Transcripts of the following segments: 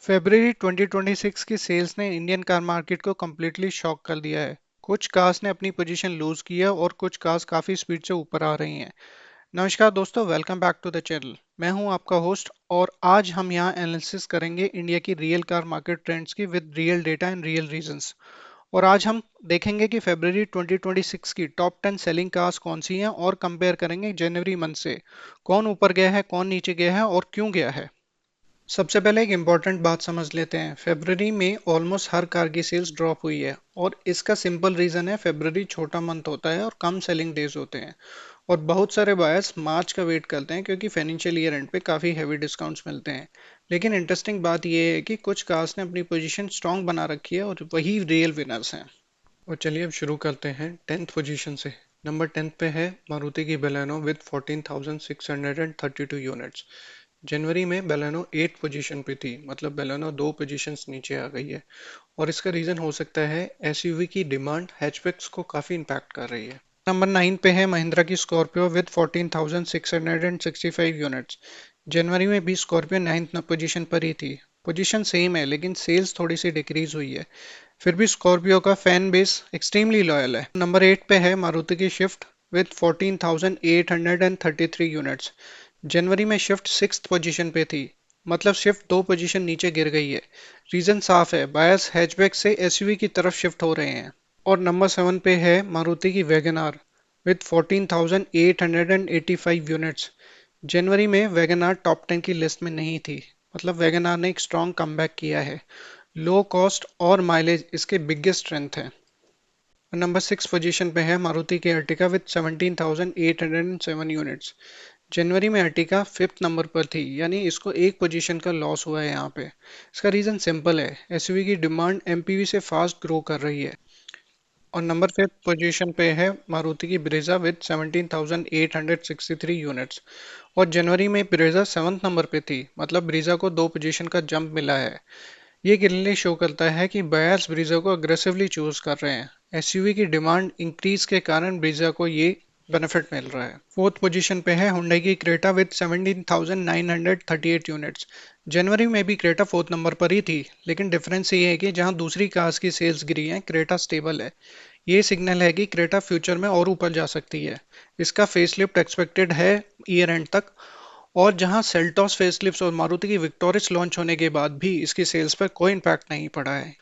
फरवरी 2026 की सेल्स ने Indian car market को कम्प्लीटली शॉक कर दिया है। कुछ कार्स ने अपनी पोजीशन लूज की है और कुछ कार्स काफी स्पीड से ऊपर आ रही हैं। नमस्कार दोस्तों, welcome back to the channel. मैं हूं आपका होस्ट और आज हम यहां एनालिसिस करेंगे इंडिया की रियल कार मार्केट ट्रेंड्स की with real data and real reasons. और आज हम देखेंगे कि फरवरी 2026 की टॉप 10 सेलिंग कार्स कौन सी हैं और कंपेयर करेंगे जनवरी मंथ से कौन ऊपर गया है, कौन नीचे गया है और क्यों गया है। सबसे पहले एक इम्पॉर्टेंट बात समझ लेते हैं। फरवरी में ऑलमोस्ट हर कार की सेल्स ड्रॉप हुई है और इसका सिंपल रीजन है, फरवरी छोटा मंथ होता है और कम सेलिंग डेज होते हैं। और बहुत सारे बायर्स मार्च का वेट करते हैं क्योंकि फाइनेंशियल ईयर एंड पे काफ़ी हैवी डिस्काउंट्स मिलते हैं। लेकिन इंटरेस्टिंग बात यह है कि कुछ कार्स ने अपनी पोजीशन स्ट्रांग बना रखी है और वही रियल विनर्स हैं। और चलिए अब शुरू करते हैं 10th पोजीशन से। नंबर 10 पे है मारुति की बेलेनो विद 14,632 यूनिट्स। जनवरी में बेलेनो 8 पोजीशन पे थी, मतलब बेलेनो दो पोजीशंस नीचे आ गई है। और इसका रीजन हो सकता है एसयूवी की डिमांड हैचबैक्स को काफी इंपैक्ट कर रही है। नंबर 9 पे है महिंद्रा की स्कॉर्पियो विद 14,665 यूनिट्स। जनवरी में भी स्कॉर्पियो 9th पोजीशन पर ही थी। पोजीशन सेम है लेकिन सेल्स थोड़ी सी डिक्रीज हुई है। फिर भी स्कॉर्पियो का फैन बेस एक्सट्रीमली लॉयल है। नंबर 8 पे है मारुति की शिफ्ट विद 14,833 यूनिट्स। जनवरी में शिफ्ट 6th पोजीशन पे थी, मतलब शिफ्ट दो पोजीशन नीचे गिर गई है। रीजन साफ है, बायर्स हैचबैक से एसयूवी की तरफ शिफ्ट हो रहे हैं। और नंबर 7 पे है मारुति की वैगन आर विद 14,885 यूनिट्स। जनवरी में वैगन आर टॉप 10 की लिस्ट में नहीं थी, मतलब वैगन आर ने एक स्ट्रॉन्ग कमबैक किया है। लो कॉस्ट और माइलेज इसके बिगेस्ट स्ट्रेंथ है। नंबर 6 पोजीशन पे है मारुति की अर्टिका विद 17,807 यूनिट्स। जनवरी में अर्टिका 5th नंबर पर थी, यानी इसको एक पोजीशन का लॉस हुआ है यहाँ पे। इसका रीजन सिंपल है, एसयूवी की डिमांड एमपीवी से फास्ट ग्रो कर रही है। और नंबर 5th पोजीशन पे है मारुति की ब्रेजा विद 17,863 यूनिट्स। और जनवरी में ब्रेजा 7th नंबर पे थी, मतलब ब्रीजा को दो पोजीशन का जंप मिला है। ये क्लियरली शो करता है कि बायर्स ब्रीजा को अग्रेसिवली चूज कर रहे हैं। एसयूवी की डिमांड इंक्रीज के कारण ब्रीजा को ये बेनिफिट मिल रहा है। फोर्थ पोजीशन पे है हुंडई की क्रेटा विद 17,938 यूनिट्स। जनवरी में भी क्रेटा 4th नंबर पर ही थी, लेकिन डिफरेंस ये है कि जहां दूसरी कार्स की सेल्स गिरी हैं, क्रेटा स्टेबल है। ये सिग्नल है कि क्रेटा फ्यूचर में और ऊपर जा सकती है। इसका फेसलिफ्ट एक्सपेक्टेड है ईयर एंड तक। और जहां सेल्टॉस फेसलिफ्ट और मारुति की विक्टोरिस लॉन्च होने के बाद भी इसकी सेल्स पर कोई इम्पैक्ट नहीं पड़ा है।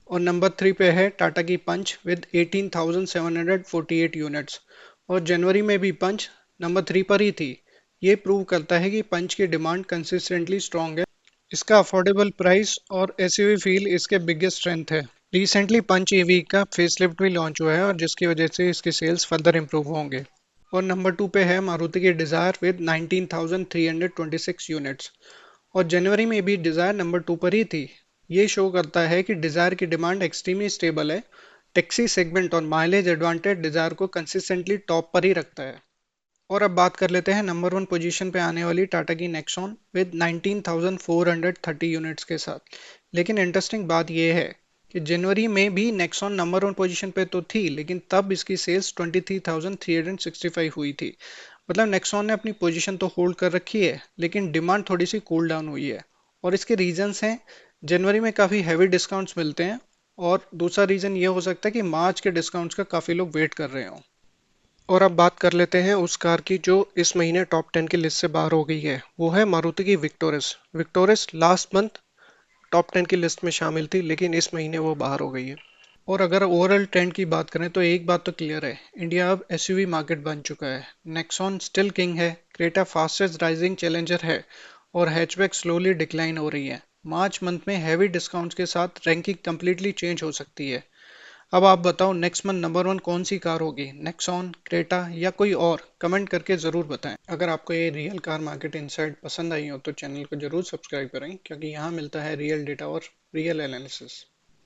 और नंबर 3 पे है टाटा की पंच विद 18,748 यूनिट्स। और जनवरी में भी पंच नंबर 3 पर ही थी। ये प्रूव करता है कि पंच की डिमांड कंसिस्टेंटली स्ट्रांग है। इसका अफोर्डेबल प्राइस और एसयूवी फील इसके बिगेस्ट स्ट्रेंथ है। रिसेंटली पंच ईवी का फेसलिफ्ट भी लॉन्च हुआ है और जिसकी वजह से इसकी सेल्स फर्दर इंप्रूव होंगे। और नंबर 2 पे है मारुति की डिजायर विद 19,326 यूनिट्स। और जनवरी में भी डिजायर नंबर 2 पर ही थी। ये शो करता है कि डिजायर की डिमांड एक्सट्रीमली स्टेबल है। टैक्सी सेगमेंट और माइलेज एडवांटेज डिजायर को कंसिस्टेंटली टॉप पर ही रखता है। और अब बात कर लेते हैं नंबर 1 पोजीशन पे आने वाली टाटा की नेक्सॉन विद 19,430 यूनिट्स के साथ। लेकिन इंटरेस्टिंग बात यह है कि जनवरी में भी नेक्सॉन नंबर 1 पोजीशन पे तो थी, लेकिन तब इसकी सेल्स 23,365 हुई थी। मतलब नेक्सॉन ने अपनी पोजीशन तो होल्ड कर रखी है, लेकिन डिमांड थोड़ी सी कूल डाउन हुई है। और इसके रीजंस हैं, जनवरी में काफ़ी हैवी डिस्काउंट्स मिलते हैं। और दूसरा रीज़न ये हो सकता है कि मार्च के डिस्काउंट्स का काफ़ी लोग वेट कर रहे हों। और अब बात कर लेते हैं उस कार की जो इस महीने टॉप 10 की लिस्ट से बाहर हो गई है। वो है मारुति की Victoris. Victoris last month top 10 की लिस्ट में शामिल थी, लेकिन इस महीने वो बाहर हो गई है। और अगर ओवरऑल ट्रेंड की बात करें तो एक बात तो क्लियर है, इंडिया अब एसयूवी मार्केट बन चुका है। नेक्सॉन स्टिल किंग है, क्रेटा फास्टेस्ट राइजिंग चैलेंजर है और हैचबैक स्लोली डिक्लाइन हो रही है। मार्च मंथ में हैवी डिस्काउंट्स के साथ रैंकिंग कंप्लीटली चेंज हो सकती है। अब आप बताओ नेक्स्ट मंथ नंबर 1 कौन सी कार होगी, नेक्सॉन, क्रेटा या कोई और? कमेंट करके ज़रूर बताएं। अगर आपको ये रियल कार मार्केट इनसाइट पसंद आई हो तो चैनल को जरूर सब्सक्राइब करें, क्योंकि यहाँ मिलता है रियल डेटा और रियल एनालिसिस।